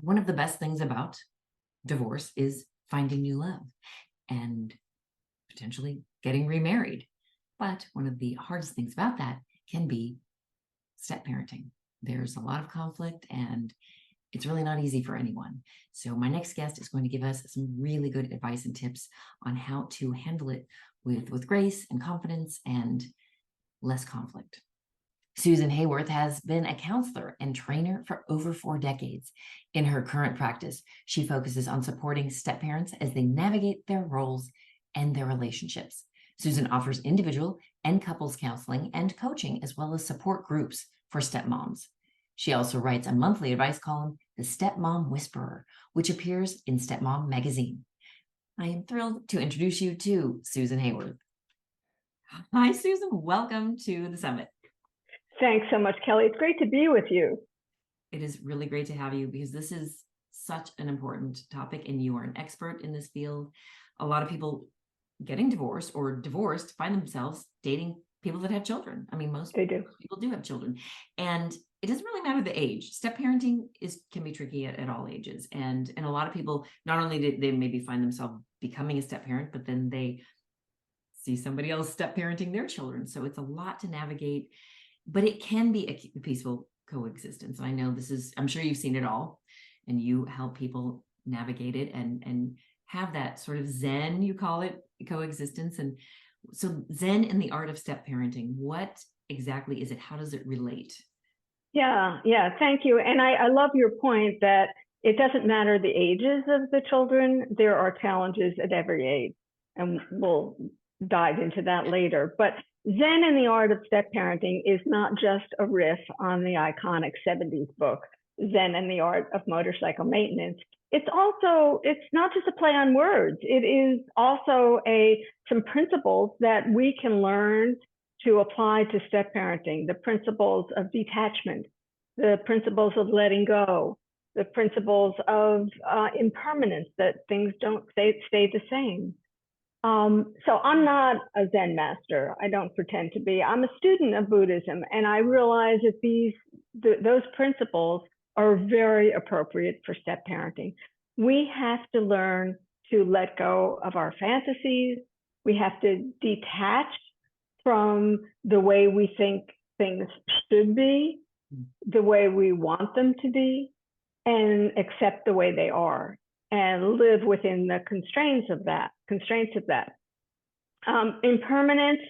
one of the best things about divorce is finding new love and potentially getting remarried. But one of the hardest things about that can be step parenting. There's a lot of conflict and it's really not easy for anyone. So my next guest is going to give us some really good advice and tips on how to handle it with grace and confidence and less conflict. Susan Haworth has been a counselor and trainer for over 4 decades. In her current practice, she focuses on supporting step-parents as they navigate their roles and their relationships. Susan offers individual and couples counseling and coaching, as well as support groups for stepmoms. She also writes a monthly advice column, The Stepmom Whisperer, which appears in Stepmom magazine. I am thrilled to introduce you to Susan Haworth. Hi, Susan. Welcome to the summit. Thanks so much, Kelly. It's great to be with you. It is really great to have you because this is such an important topic and you are an expert in this field. A lot of people getting divorced or divorced find themselves dating people that have children. I mean, most people do have children, and it doesn't really matter the age. Step parenting can be tricky at all ages. And a lot of people, not only did they maybe find themselves becoming a step parent, but then they see somebody else step parenting their children. So it's a lot to navigate. But it can be a peaceful coexistence. I know I'm sure you've seen it all, and you help people navigate it and have that sort of Zen, you call it, coexistence. And so Zen in the art of step parenting, what exactly is it? How does it relate? Yeah, thank you. And I love your point that it doesn't matter the ages of the children. There are challenges at every age, and we'll dive into that later. But Zen in the Art of Step Parenting is not just a riff on the iconic 70s book, Zen in the Art of Motorcycle Maintenance. It's not just a play on words. It is also some principles that we can learn to apply to step parenting, the principles of detachment, the principles of letting go, the principles of impermanence, that things don't stay the same. So I'm not a Zen master. I don't pretend to be. I'm a student of Buddhism, and I realize that those principles are very appropriate for step parenting. We have to learn to let go of our fantasies. We have to detach from the way we think things should be, the way we want them to be, and accept the way they are, and live within the constraints of that. Impermanence,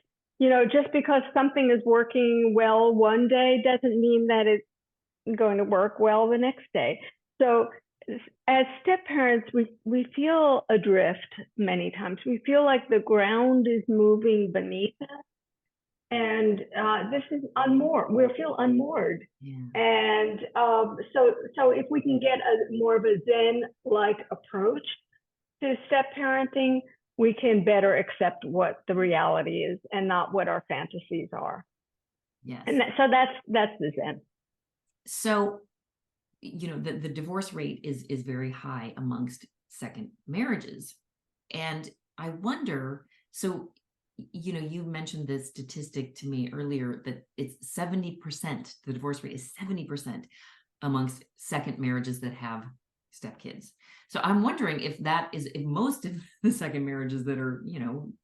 just because something is working well one day doesn't mean that it's going to work well the next day. So as step parents, we feel adrift many times. We feel like the ground is moving beneath us. And this is unmoored. We feel unmoored. Yeah. And so if we can get more of a Zen-like approach to step parenting, we can better accept what the reality is and not what our fantasies are. Yes. And so that's the Zen. So, the divorce rate is very high amongst second marriages. And I wonder, so you mentioned this statistic to me earlier that it's 70%, the divorce rate is 70% amongst second marriages that have stepkids. So I'm wondering if most of the second marriages that are,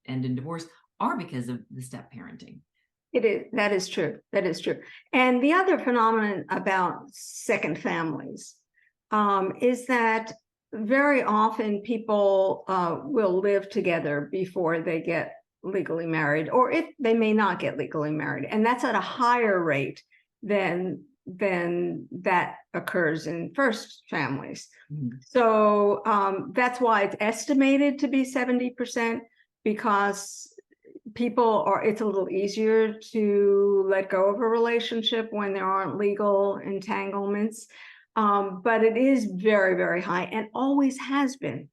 end in divorce are because of the step parenting. It is. That is true. And the other phenomenon about second families is that very often people will live together before they get legally married, or if they may not get legally married, and that's at a higher rate than that occurs in first families. Mm-hmm. So that's why it's estimated to be 70%, because it's a little easier to let go of a relationship when there aren't legal entanglements. But it is very, very high, and always has been.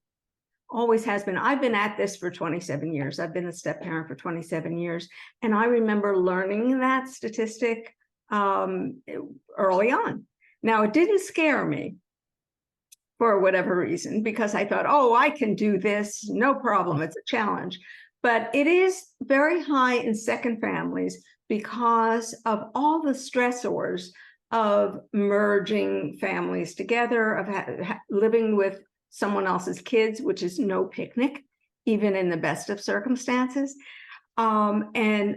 I've been at this for 27 years. I've been a step parent for 27 years. And I remember learning that statistic early on. Now, it didn't scare me for whatever reason, because I thought, I can do this, no problem, it's a challenge. But it is very high in second families because of all the stressors of merging families together, of living with someone else's kids, which is no picnic, even in the best of circumstances. And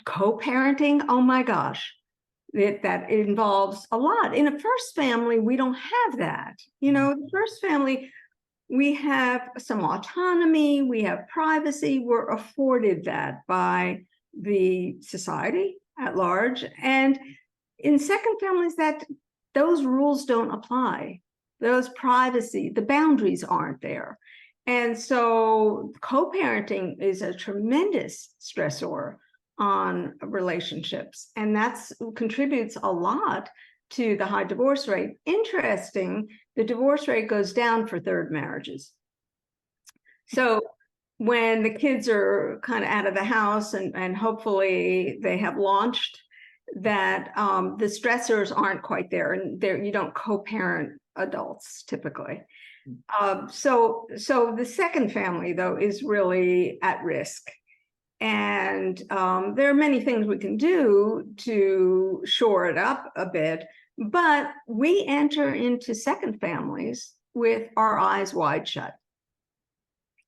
co-parenting, oh my gosh, that involves a lot. In a first family, we don't have that. You know, the first family, we have some autonomy, we have privacy, we're afforded that by the society at large. And in second families, that those rules don't apply. Those privacy, the boundaries aren't there. And so co-parenting is a tremendous stressor on relationships, and that's contributes a lot to the high divorce rate. Interesting, the divorce rate goes down for third marriages. So when the kids are kind of out of the house and hopefully they have launched, that the stressors aren't quite there, and there you don't co-parent adults typically. So the second family, though, is really at risk. And there are many things we can do to shore it up a bit, but we enter into second families with our eyes wide shut,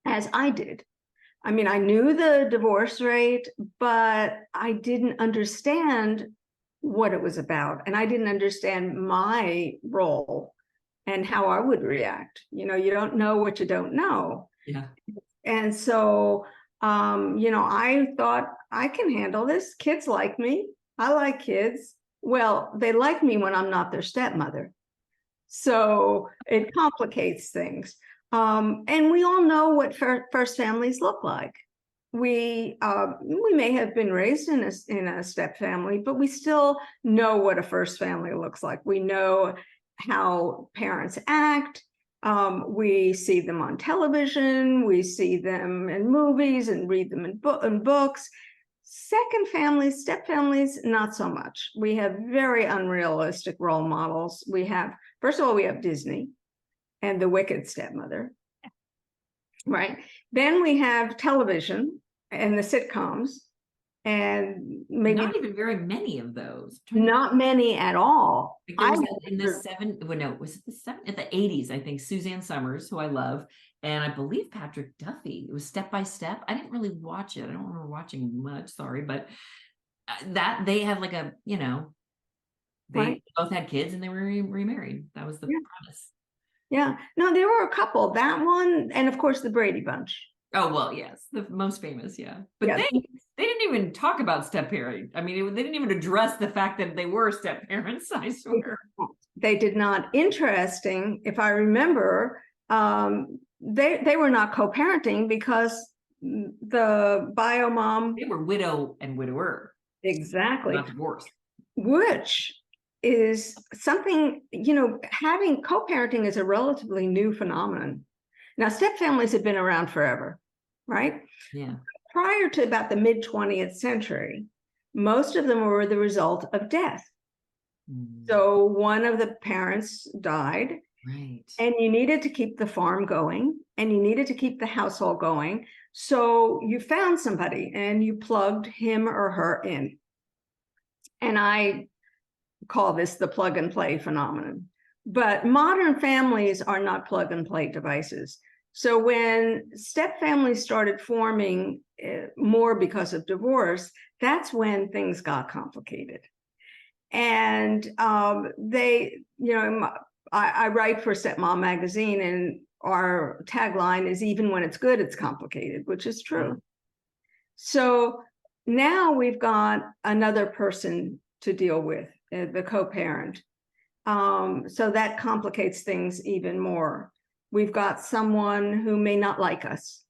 as I did. I mean, I knew the divorce rate, but I didn't understand what it was about. And I didn't understand my role and how I would react. You know, you don't know what you don't know. Yeah. And so, you know, I thought I can handle this. Kids like me. I like kids. Well, they like me when I'm not their stepmother. So it complicates things. And we all know what first families look like. We may have been raised in a step family, but we still know what a first family looks like. We know how parents act. We see them on television. We see them in movies and read them in books. Second families, step families, not so much. We have very unrealistic role models. We have, first of all, we have Disney and the wicked stepmother, right? Then we have television and the sitcoms, and maybe not even very many of those. Not many at all. Like there was in the was it in the 80s, I think, Suzanne Summers, who I love, and I believe Patrick Duffy. It was Step by Step. I didn't really watch it. I don't remember watching much, sorry, but that they had like a, you know, they both had kids and they were remarried. That was the premise. Yeah, no, there were a couple. That one, and of course the Brady Bunch. Oh, well, yes, the most famous, yeah. But they didn't even talk about step parent. I mean, they didn't even address the fact that they were step parents, I swear. They did not. Interesting, if I remember, they were not co-parenting because the bio mom. They were widow and widower. Exactly. Not divorced. Which is something, you know, having co-parenting is a relatively new phenomenon. Now, step families have been around forever, right? Yeah. Prior to about the mid-20th century, most of them were the result of death. So one of the parents died, right, and you needed to keep the farm going, and you needed to keep the household going. So you found somebody and you plugged him or her in. And I call this the plug and play phenomenon. But modern families are not plug and play devices. So when step families started forming more because of divorce, that's when things got complicated. And they, you know, I write for Stepmom magazine, and our tagline is, even when it's good, it's complicated, which is true. So now we've got another person to deal with, the co-parent. So that complicates things even more. We've got someone who may not like us.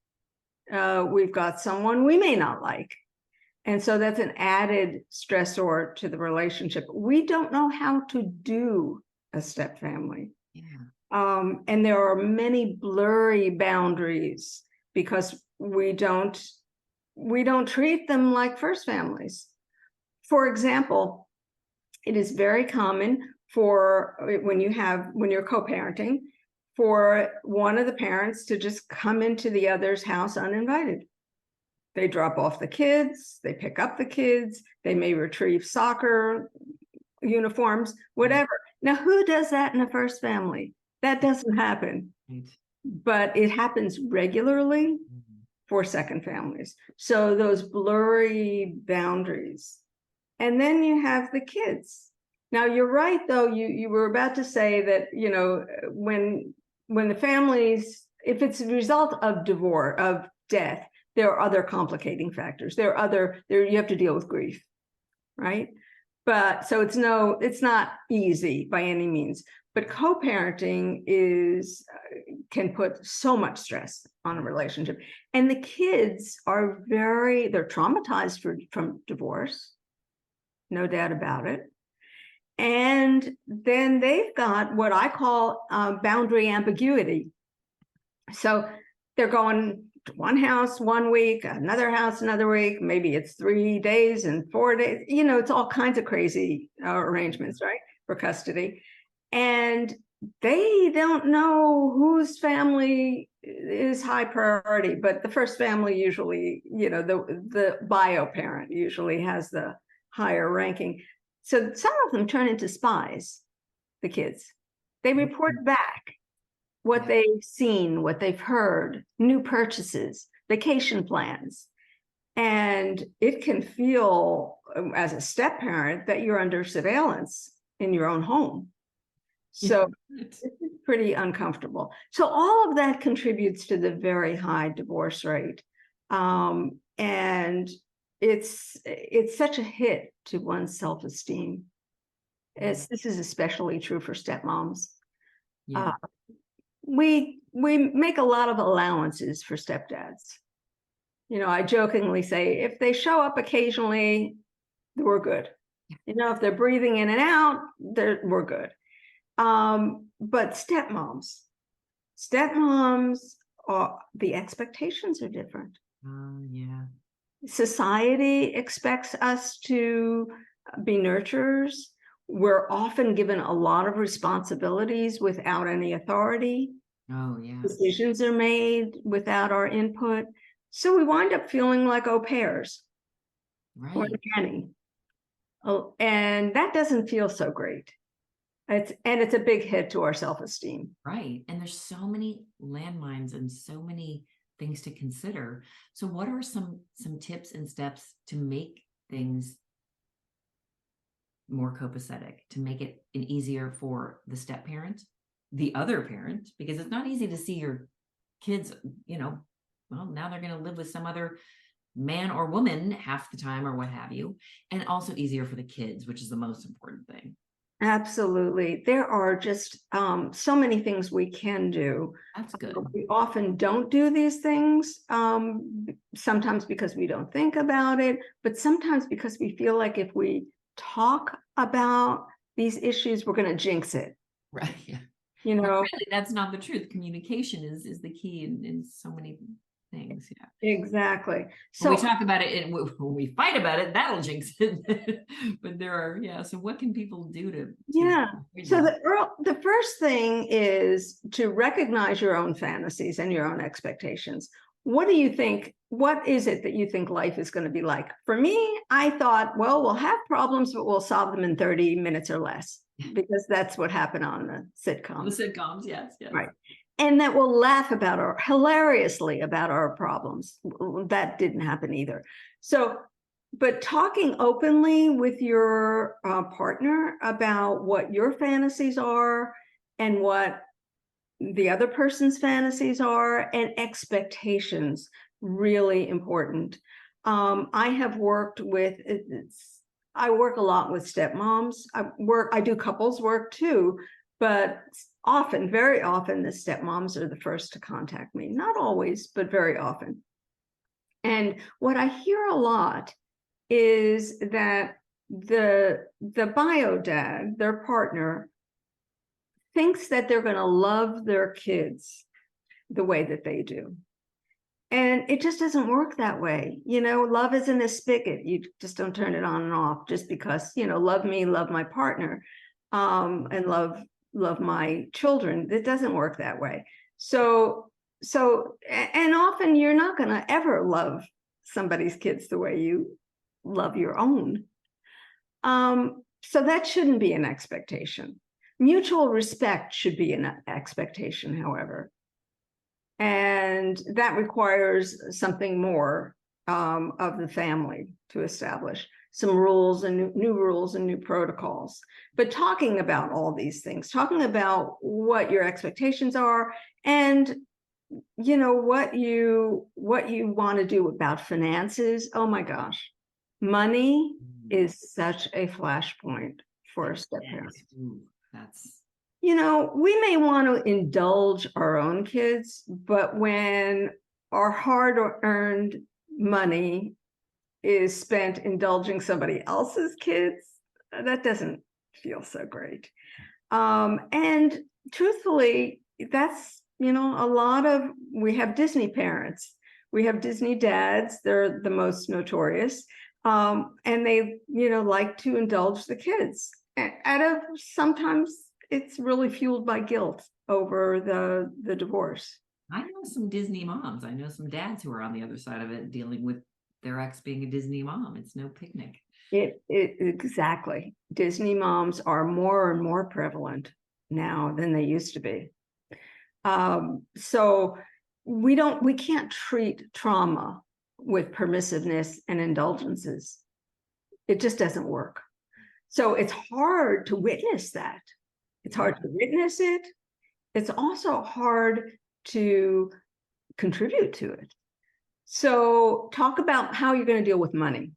We've got someone we may not like. And so that's an added stressor to the relationship. We don't know how to do a step family. Yeah. And there are many blurry boundaries because we don't treat them like first families. For example, it is very common for when you're co-parenting, for one of the parents to just come into the other's house uninvited. They drop off the kids, they pick up the kids, they may retrieve soccer uniforms, whatever. Now, who does that in a first family? That doesn't happen, Right. but it happens regularly for second families. So those blurry boundaries. And then you have the kids. Now, you're right, though, you were about to say that, you know, when the families, if it's a result of divorce, of death, there are other complicating factors. There you have to deal with grief, right? But so it's not easy by any means. But co-parenting can put so much stress on a relationship. And the kids are they're traumatized from divorce, no doubt about it. And then they've got what I call boundary ambiguity. So they're going to one house 1 week, another house another week. Maybe it's 3 days and 4 days. You know, it's all kinds of crazy arrangements, right, for custody. And they don't know whose family is high priority, but the first family usually, you know, the bio parent usually has the higher ranking. So some of them turn into spies, the kids. They report back what they've seen, what they've heard, new purchases, vacation plans. And it can feel, as a step parent, that you're under surveillance in your own home. So it's pretty uncomfortable. So all of that contributes to the very high divorce rate. And it's such a hit to one's self-esteem. This is especially true for stepmoms. Yeah. We make a lot of allowances for stepdads. You know, I jokingly say, if they show up occasionally, we're good. You know, if they're breathing in and out, we're good. But stepmoms, the expectations are different. Yeah. Society expects us to be nurturers. We're often given a lot of responsibilities without any authority. Oh, yeah. Decisions are made without our input. So we wind up feeling like au pairs or Right. nanny. Oh, and that doesn't feel so great. It's a big hit to our self-esteem. Right. And there's so many landmines and so many things to consider. So what are some tips and steps to make things more copacetic, to make it easier for the step parent, the other parent, because it's not easy to see your kids, you know, well, now they're going to live with some other man or woman half the time or what have you, and also easier for the kids, which is the most important thing. Absolutely. There are just so many things we can do. That's good. We often don't do these things, sometimes because we don't think about it, but sometimes because we feel like if we talk about these issues, we're going to jinx it. Right. Yeah. You know, well, really, that's not the truth. Communication is the key in so many things. Yeah, exactly. So when we talk about it and when we fight about it, that'll jinx it. But there are, so what can people do to yeah. So the first thing is to recognize your own fantasies and your own expectations. What do you think? What is it that you think life is going to be like? For me, I thought, well, we'll have problems, but we'll solve them in 30 minutes or less, because that's what happened on the sitcoms. The sitcoms, yes. Right. And that we'll laugh hilariously about our problems. That didn't happen either. So, but talking openly with your partner about what your fantasies are and what the other person's fantasies are, and expectations, really important. I have worked with, I work a lot with stepmoms. I do couples work too, but often, very often, the stepmoms are the first to contact me. Not always, but very often. And what I hear a lot is that the bio dad, their partner, thinks that they're going to love their kids the way that they do. And it just doesn't work that way. You know, love isn't a spigot. You just don't turn it on and off just because, you know, love me, love my partner, and love my children. It doesn't work that way. So, and often you're not going to ever love somebody's kids the way you love your own. So that shouldn't be an expectation. Mutual respect should be an expectation, however. And that requires something more of the family to establish some rules and new rules and new protocols. But talking about all these things, talking about what your expectations are, and what you want to do about finances. Oh my gosh, money is such a flashpoint for a step parent. That's We may want to indulge our own kids, but when our hard-earned money is spent indulging somebody else's kids, that doesn't feel so great. And truthfully, that's, we have Disney parents, we have Disney dads, they're the most notorious, and they, like to indulge the kids. Sometimes it's really fueled by guilt over the divorce. I know some Disney moms. I know some dads who are on the other side of it, dealing with their ex being a Disney mom. It's no picnic. Exactly. Disney moms are more and more prevalent now than they used to be. So we can't treat trauma with permissiveness and indulgences. It just doesn't work. So it's hard to witness that. It's hard to witness it. It's also hard to contribute to it. So talk about how you're going to deal with money.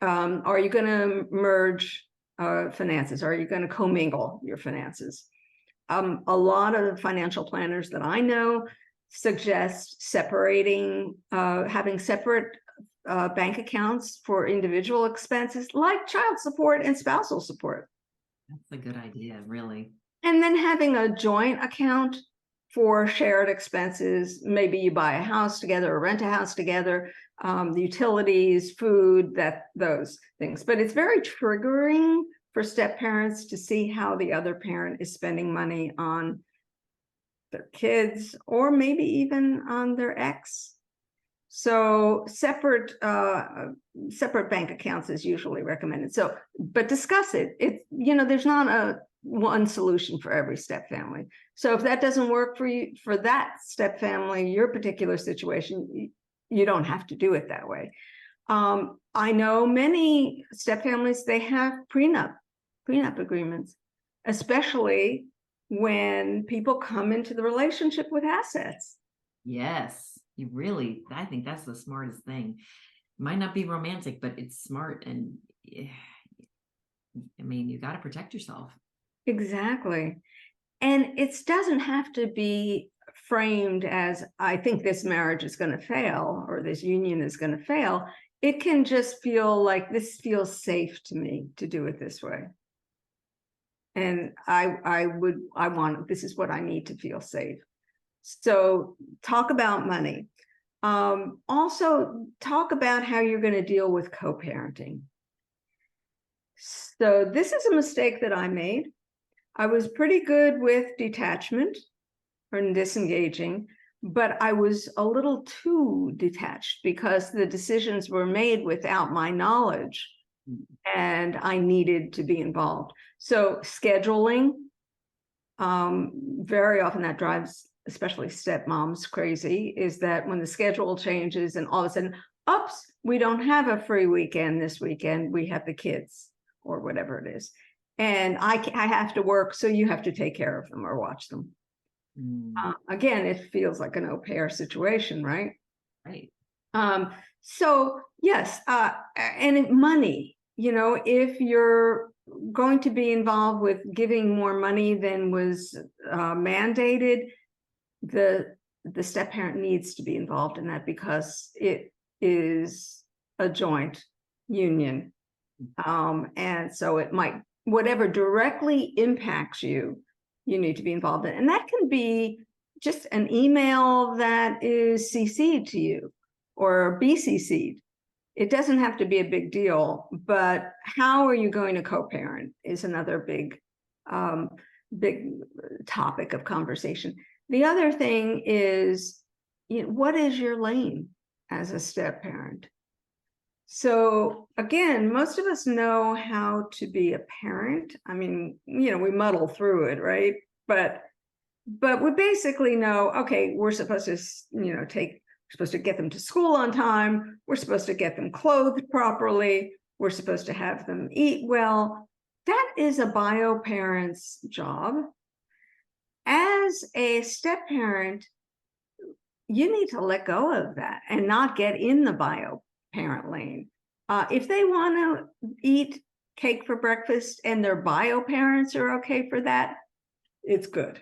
Are you going to merge finances? Are you going to commingle your finances? A lot of financial planners that I know suggest separating, having separate bank accounts for individual expenses like child support and spousal support. That's a good idea, really. And then having a joint account for shared expenses. Maybe you buy a house together or rent a house together, the utilities, food, those things. But it's very triggering for step parents to see how the other parent is spending money on their kids or maybe even on their ex. So separate bank accounts is usually recommended. So, but discuss it. There's not one solution for every step family. So if that doesn't work for you, for that step family, your particular situation, you don't have to do it that way. I know many step families, they have prenup agreements, especially when people come into the relationship with assets. Yes, I think that's the smartest thing. Might not be romantic, but it's smart. And I mean, you got to protect yourself. Exactly. And it doesn't have to be framed as, I think this marriage is going to fail or this union is going to fail. It can just feel like this feels safe to me to do it this way. And this is what I need to feel safe. So talk about money. Also talk about how you're going to deal with co-parenting. So this is a mistake that I made. I was pretty good with detachment or disengaging, but I was a little too detached because the decisions were made without my knowledge and I needed to be involved. So scheduling, very often that drives especially stepmoms crazy, is that when the schedule changes and all of a sudden, oops, we don't have a free weekend this weekend, we have the kids or whatever it is. And I have to work, so you have to take care of them or watch them. Again, it feels like an au pair situation, right? Right. So yes, and money, if you're going to be involved with giving more money than was mandated, the step parent needs to be involved in that because it is a joint union. And so it might, whatever directly impacts you, you need to be involved in. And that can be just an email that is CC'd to you or BCC'd. It doesn't have to be a big deal, but how are you going to co-parent is another big topic of conversation. The other thing is, what is your lane as a step parent? So again, most of us know how to be a parent. I mean, we muddle through it, right? But we basically know, okay, we're supposed to, supposed to get them to school on time. We're supposed to get them clothed properly. We're supposed to have them eat well. That is a bio parent's job. As a step parent, you need to let go of that and not get in the bio parent lane. If they want to eat cake for breakfast and their bio parents are okay for that, it's good.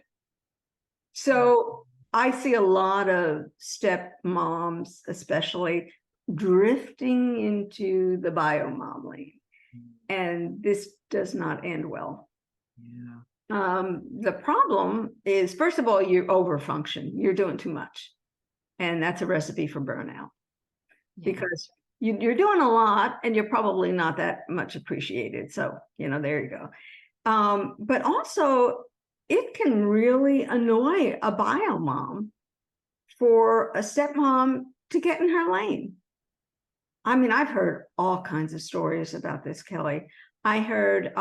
So I see a lot of step moms, especially, drifting into the bio mom lane, and this does not end well. Yeah. The problem is, first of all, you overfunction. You're doing too much, and that's a recipe for burnout. Yeah. Because you're doing a lot and you're probably not that much appreciated. So, there you go. But also, it can really annoy a bio mom for a stepmom to get in her lane. I mean, I've heard all kinds of stories about this, Kelly. I heard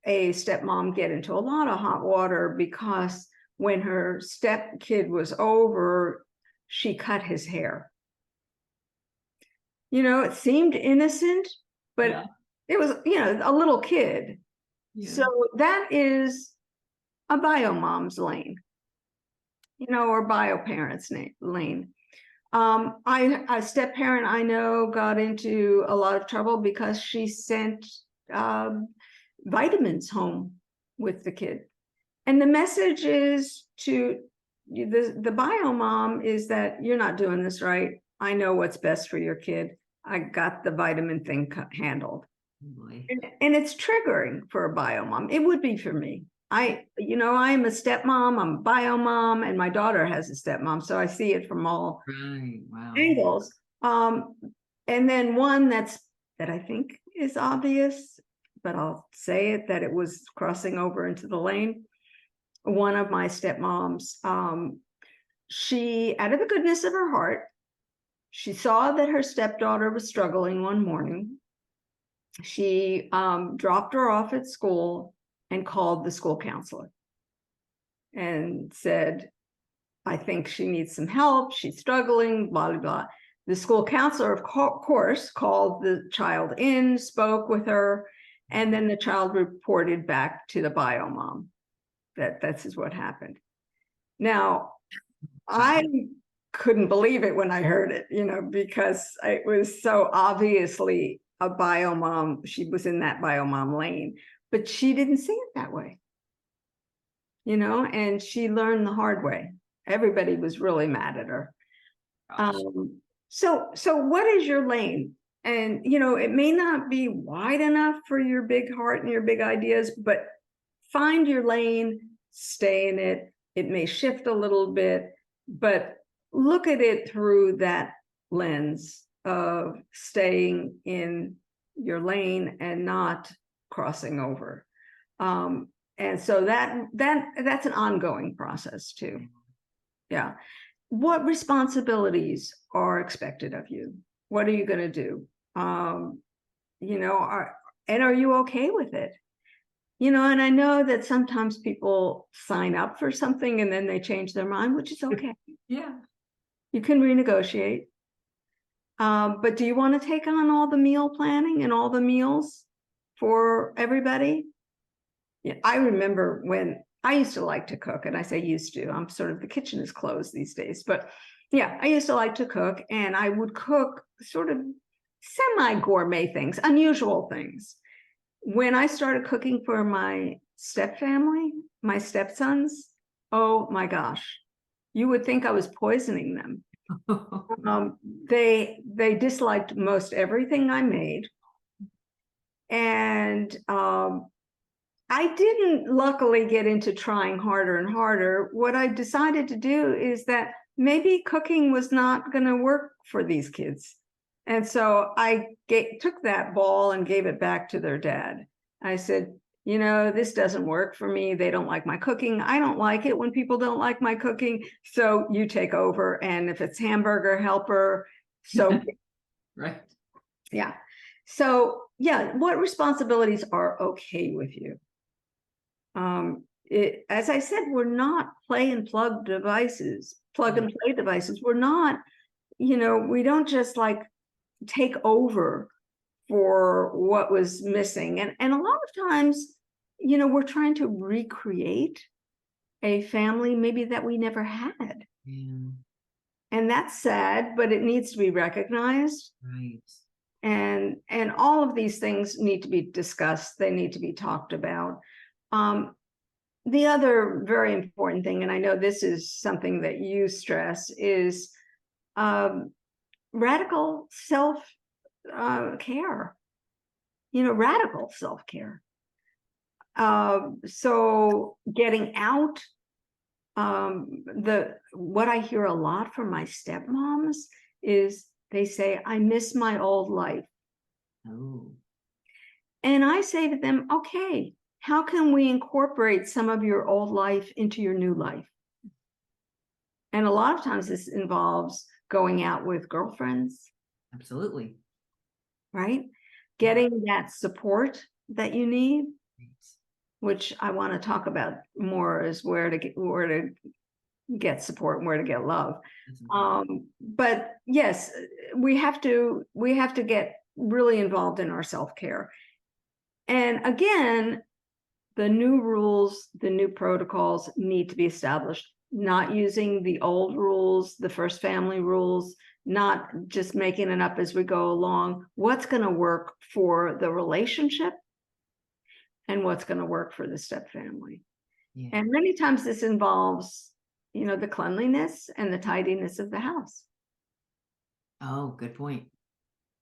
a stepmom get into a lot of hot water because when her step kid was over, she cut his hair. It seemed innocent, but Yeah. it was, a little kid. Yeah. So that is a bio mom's lane, or bio parents' lane. A step parent I know got into a lot of trouble because she sent vitamins home with the kid. And the message is to the bio mom is that you're not doing this right. I know what's best for your kid. I got the vitamin thing handled. Boy. And it's triggering for a bio mom. It would be for me. I'm a stepmom, I'm a bio mom, and my daughter has a stepmom. So I see it from all angles. And then one that I think is obvious, but I'll say it, that it was crossing over into the lane. One of my stepmoms, she, out of the goodness of her heart, she saw that her stepdaughter was struggling one morning. She dropped her off at school and called the school counselor and said, I think she needs some help. She's struggling, blah, blah, blah. The school counselor, of course, called the child in, spoke with her, and then the child reported back to the bio mom that this is what happened. Now, I couldn't believe it when I heard it, because it was so obviously a bio mom. She was in that bio mom lane, but she didn't see it that way, and she learned the hard way. Everybody was really mad at her. So what is your lane? And, it may not be wide enough for your big heart and your big ideas, but find your lane, stay in it. It may shift a little bit, but look at it through that lens of staying in your lane and not crossing over. And so that's an ongoing process too. Yeah. What responsibilities are expected of you? What are you going to do? Are you okay with it? And I know that sometimes people sign up for something and then they change their mind, which is okay. Yeah. You can renegotiate. But do you want to take on all the meal planning and all the meals for everybody? Yeah, I remember when I used to like to cook, and I say used to, I'm sort of, the kitchen is closed these days, but yeah, I used to like to cook, and I would cook sort of semi-gourmet things, unusual things. When I started cooking for my step family, my stepsons, oh my gosh, you would think I was poisoning them. They disliked most everything I made. And I didn't luckily get into trying harder and harder. What I decided to do is that maybe cooking was not going to work for these kids. And so I took that ball and gave it back to their dad. I said, this doesn't work for me. They don't like my cooking. I don't like it when people don't like my cooking. So you take over. And if it's hamburger helper, so right. Yeah. So yeah, what responsibilities are okay with you? As I said, we're not plug and play devices. We're not, we don't just like take over for what was missing. And a lot of times, we're trying to recreate a family maybe that we never had. Yeah. And that's sad, but it needs to be recognized. Right. And all of these things need to be discussed. They need to be talked about. The other very important thing, and I know this is something that you stress, is radical self-care. Radical self-care. So getting out. What I hear a lot from my stepmoms is they say, I miss my old life. Oh. And I say to them, okay, how can we incorporate some of your old life into your new life? And a lot of times this involves going out with girlfriends. Absolutely. Right? Getting that support that you need, which I want to talk about more, is where to get support and where to get love. But yes, we have to get really involved in our self-care. And again, the new rules, the new protocols need to be established, not using the old rules, the first family rules, not just making it up as we go along. What's going to work for the relationship and what's going to work for the step family. Yeah. And many times this involves, the cleanliness and the tidiness of the house. Oh, good point.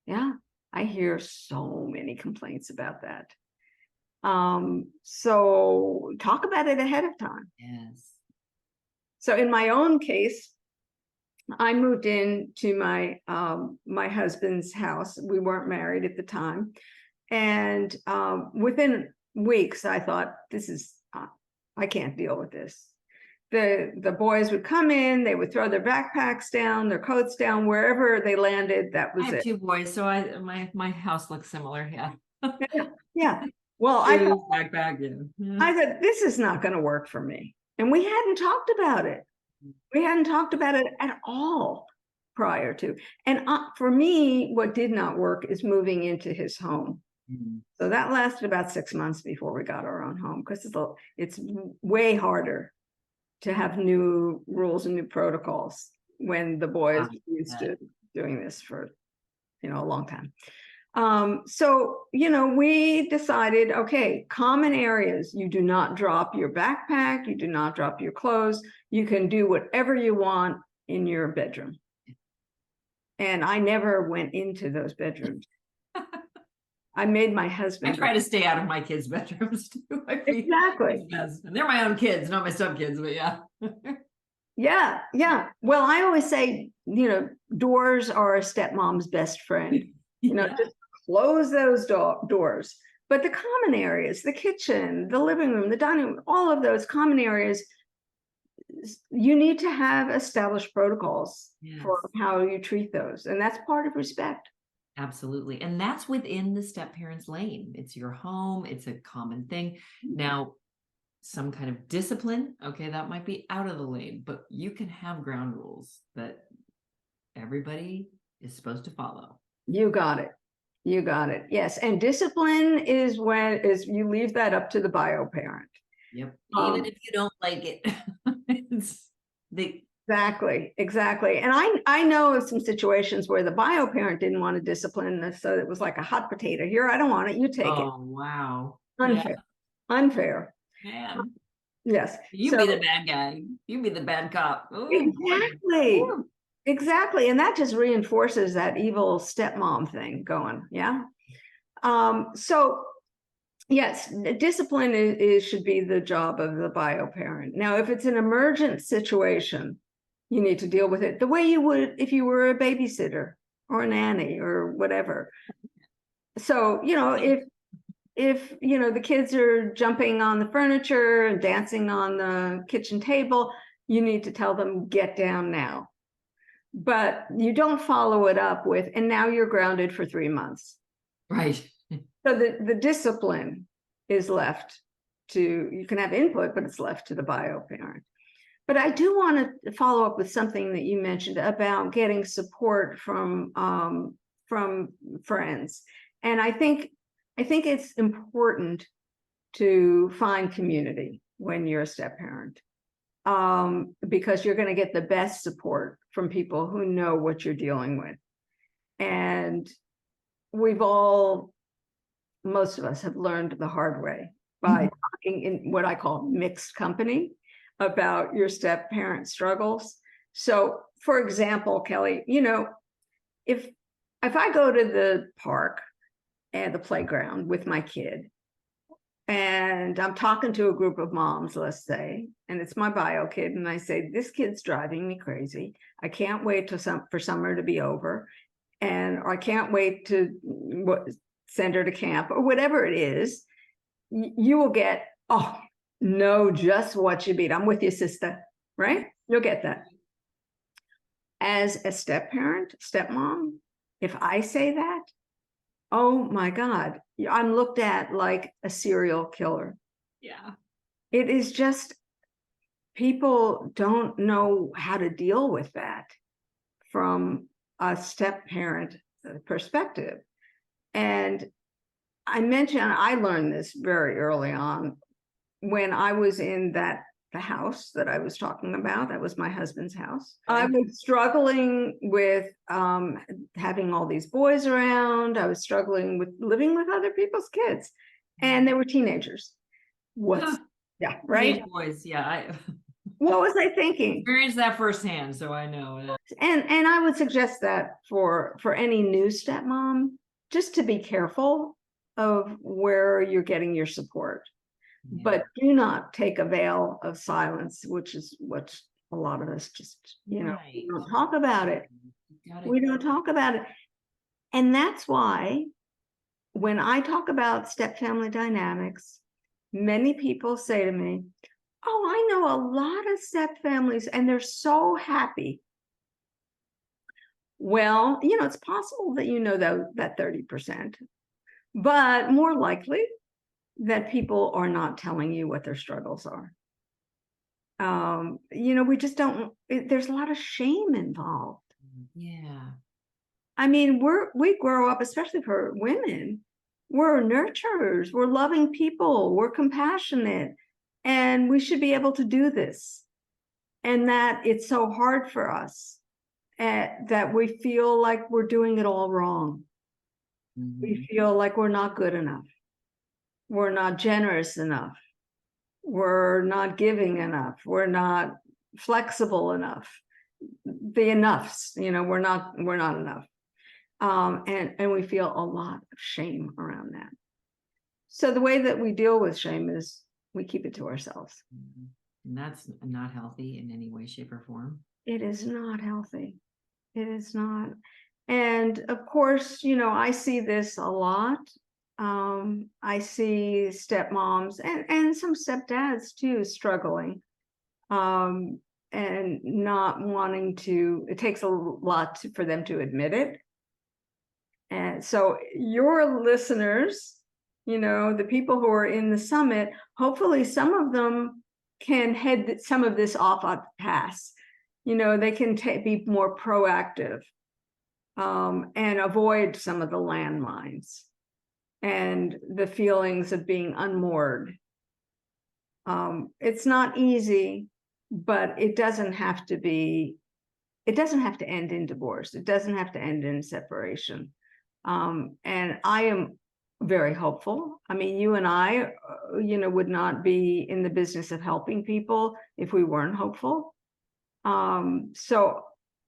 Yeah, I hear so many complaints about that. So talk about it ahead of time. Yes. So in my own case, I moved into my my husband's house. We weren't married at the time. And within weeks, I thought, this is, I can't deal with this. The boys would come in, they would throw their backpacks down, their coats down, wherever they landed, that was it. I have 2 boys, so my house looks similar, yeah. Yeah. Well, backpack, yeah. I thought, this is not going to work for me. And we hadn't talked about it. We hadn't talked about it at all prior to. And for me, what did not work is moving into his home. Mm-hmm. So that lasted about 6 months before we got our own home, because it's way harder to have new rules and new protocols when the boys used to doing this for, a long time. So, we decided, okay, common areas, you do not drop your backpack, you do not drop your clothes, you can do whatever you want in your bedroom. And I never went into those bedrooms. I made my husband. I try to stay out of my kids' bedrooms too. Exactly. And they're my own kids, not my stepkids, but yeah. Yeah, yeah. Well, I always say, doors are a stepmom's best friend. Just close those doors. But the common areas, the kitchen, the living room, the dining room, all of those common areas, you need to have established protocols for how you treat those. And that's part of respect. Absolutely. And that's within the step parents lane. It's your home. It's a common thing. Now, some kind of discipline, okay, that might be out of the lane, but you can have ground rules that everybody is supposed to follow. You got it. You got it. Yes. And discipline is you leave that up to the bio parent. Yep. Even if you don't like it. Exactly. And I know of some situations where the bio parent didn't want to discipline, so it was like a hot potato. Here, I don't want it. You take it. Oh, wow. Unfair. Yeah. Unfair. Man. Yes. You be the bad guy. You be the bad cop. Ooh, exactly. Ooh. Exactly. And that just reinforces that evil stepmom thing going. Yeah. So yes, discipline should be the job of the bio parent. Now, if it's an emergent situation, you need to deal with it the way you would if you were a babysitter or a nanny or whatever. So, if the kids are jumping on the furniture and dancing on the kitchen table, you need to tell them, get down now. but you don't follow it up with, and now you're grounded for 3 months. Right. So the discipline is left to, you can have input, but it's left to the bio parent. But I do want to follow up with something that you mentioned about getting support from friends. And I think it's important to find community when you're a step parent, because you're going to get the best support from people who know what you're dealing with. And most of us have learned the hard way by talking in what I call mixed company about your step parent struggles. So, for example, Kelly, if I go to the park and the playground with my kid, and I'm talking to a group of moms, let's say, and it's my bio kid, and I say, this kid's driving me crazy. I can't wait for summer to be over, and I can't wait to send her to camp, or whatever it is. You will get, oh, no, just what you beat. I'm with you, sister, right? You'll get that. As a step parent, stepmom, if I say that, oh my God, I'm looked at like a serial killer. Yeah. It is just, people don't know how to deal with that from a step parent perspective. And I learned this very early on when I was in the house that I was talking about. That was my husband's house. I was struggling with having all these boys around. I was struggling with living with other people's kids, and they were teenagers. Yeah, right. Teenage boys, yeah. What was I thinking? Experienced that firsthand, so I know. And I would suggest that for any new stepmom, just to be careful of where you're getting your support. Yeah. But do not take a veil of silence, which is what a lot of us just, we don't talk about it. We don't talk about it. And that's why when I talk about step family dynamics, many people say to me, oh, I know a lot of step families and they're so happy. Well, it's possible that that 30%, but more likely that people are not telling you what their struggles are. We just don't, there's a lot of shame involved. Yeah. I mean, we grow up, especially for women, we're nurturers, we're loving people, we're compassionate, and we should be able to do this. And that it's so hard for us that we feel like we're doing it all wrong. Mm-hmm. We feel like we're not good enough. We're not generous enough. We're not giving enough. We're not flexible enough. The enoughs, we're not enough. And we feel a lot of shame around that. So the way that we deal with shame is we keep it to ourselves. Mm-hmm. And that's not healthy in any way, shape, or form. It is not healthy. It is not. And of course, I see this a lot. I see stepmoms and some stepdads too struggling, and not wanting to. It takes a lot for them to admit it. And so your listeners, the people who are in the summit, hopefully some of them can head some of this off on pass. They can be more proactive, and avoid some of the landmines and the feelings of being unmoored. It's not easy, but it doesn't have to end in divorce. It doesn't have to end in separation. And I am very hopeful. I mean, you and I, would not be in the business of helping people if we weren't hopeful. So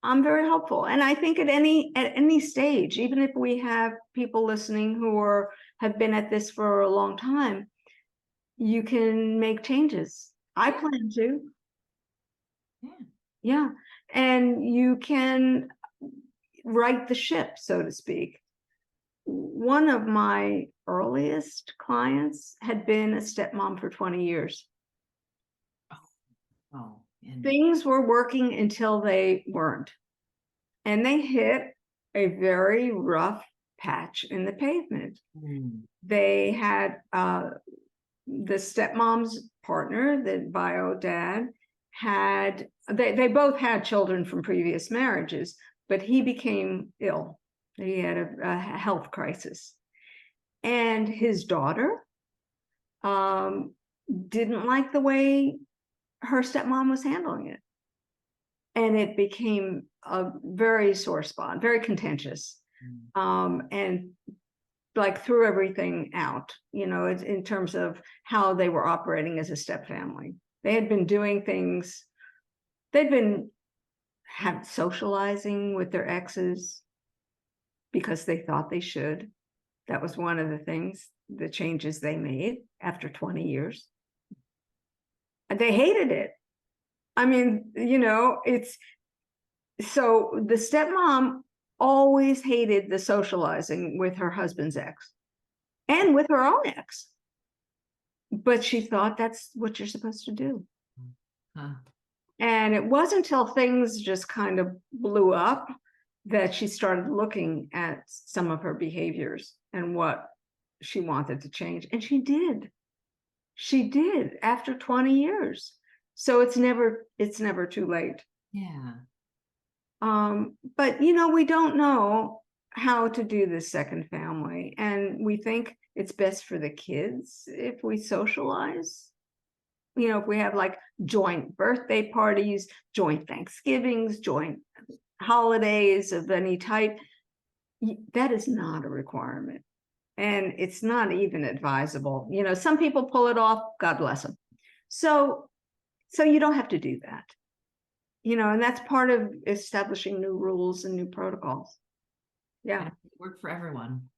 I'm very hopeful. And I think at any stage, even if we have people listening who have been at this for a long time, you can make changes. I plan to. Yeah. And you can right the ship, so to speak. One of my earliest clients had been a stepmom for 20 years. Oh. Things were working until they weren't. and they hit a very rough patch in the pavement. They had the stepmom's partner, the bio dad, had they both had children from previous marriages, but he became ill. He had a health crisis, and his daughter didn't like the way her stepmom was handling it, and it became a very sore spot, very contentious, and like threw everything out, in terms of how they were operating as a step family. They had been doing things, they'd been socializing with their exes because they thought they should. That was one of the things, the changes they made after 20 years. They hated it. I mean, it's so the stepmom always hated the socializing with her husband's ex and with her own ex. But she thought that's what you're supposed to do. And it wasn't until things just kind of blew up that she started looking at some of her behaviors and what she wanted to change. And she did. She did after 20 years. So it's never too late. Yeah. But we don't know how to do this second family, and we think it's best for the kids if we socialize. If we have like joint birthday parties, joint Thanksgivings, joint holidays of any type, that is not a requirement, and it's not even advisable. Some people pull it off, God bless them. So you don't have to do that. And that's part of establishing new rules and new protocols. Yeah. Work for everyone.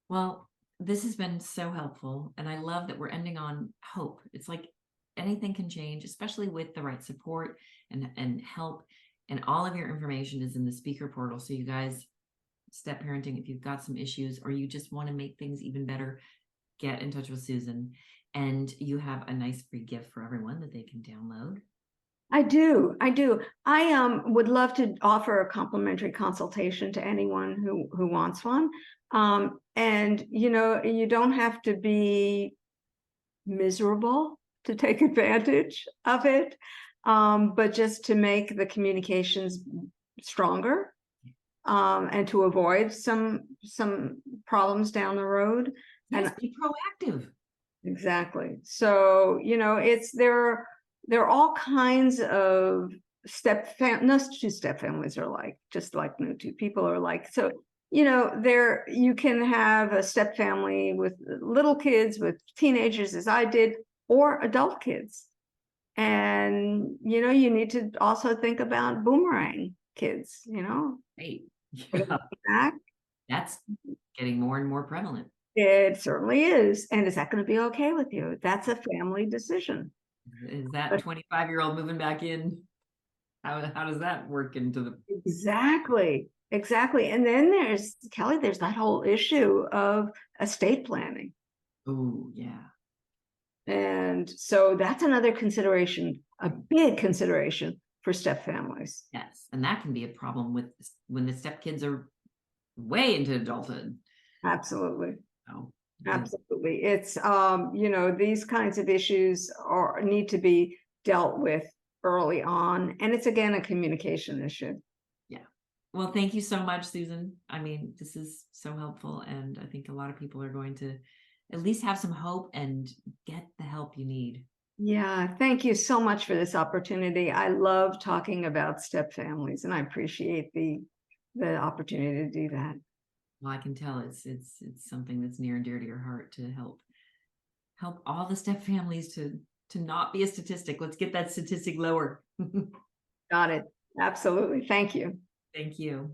Well, this has been so helpful. And I love that we're ending on hope. It's like anything can change, especially with the right support and help. And all of your information is in the speaker portal. So you guys, Step Parenting, if you've got some issues or you just want to make things even better, get in touch with Susan. And you have a nice free gift for everyone that they can download. I do. I would love to offer a complimentary consultation to anyone who wants one. And you don't have to be miserable to take advantage of it, but just to make the communications stronger, and to avoid some problems down the road. Yes, And be proactive. Exactly. So there are all kinds of no two step families are like, just like no two people are like. So, you can have a step family with little kids, with teenagers, as I did, or adult kids. And, you need to also think about boomerang kids, Hey, back. that's getting more and more prevalent. It certainly is. And is that going to be okay with you? That's a family decision. Is that 25-year-old moving back in? How does that work into the... Exactly. And then there's that whole issue of estate planning. Oh, yeah. And so that's another consideration, a big consideration for step families. Yes. And that can be a problem with when the step kids are way into adulthood. Absolutely. Oh, absolutely. It's, these kinds of issues need to be dealt with early on. And it's, again, a communication issue. Yeah. Well, thank you so much, Susan. I mean, this is so helpful. And I think a lot of people are going to at least have some hope and get the help you need. Yeah. Thank you so much for this opportunity. I love talking about step families, and I appreciate the opportunity to do that. Well, I can tell it's something that's near and dear to your heart to help all the step families to not be a statistic. Let's get that statistic lower. Got it. Absolutely. Thank you. Thank you.